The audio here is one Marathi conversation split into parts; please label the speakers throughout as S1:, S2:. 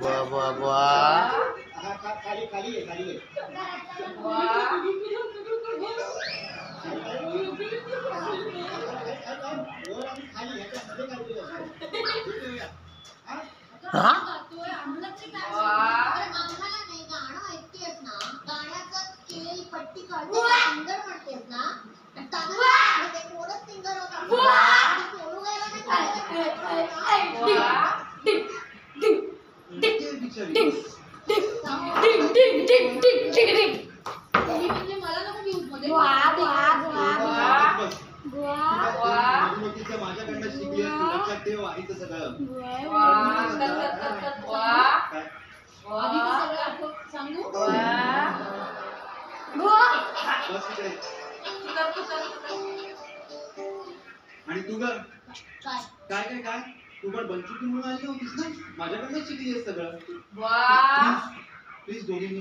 S1: बुआ बुआ बुआ
S2: खाली खाली है खाली है
S3: पट्टी काढते सिंगर म्हणतेस ना सिंगर मला नको न्यूज मध्ये
S2: माझ्याकडनं शिकली लक्षात ठेव आईचं सगळं
S3: सांगू
S2: आणि तू ग काय काय काय तू पण बंचुकी म्हणून आली होतीस ना माझ्याकडनं शिकली आहे सगळं प्लीज दोघींनी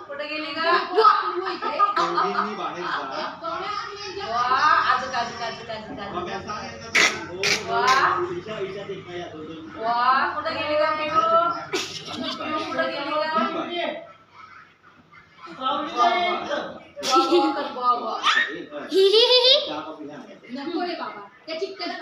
S4: कुठे गेली ग
S2: दोघींनी बाहेर
S4: कुठे गेली ग कुठे गेली
S3: नको रे बाबा त्या चिकट्याला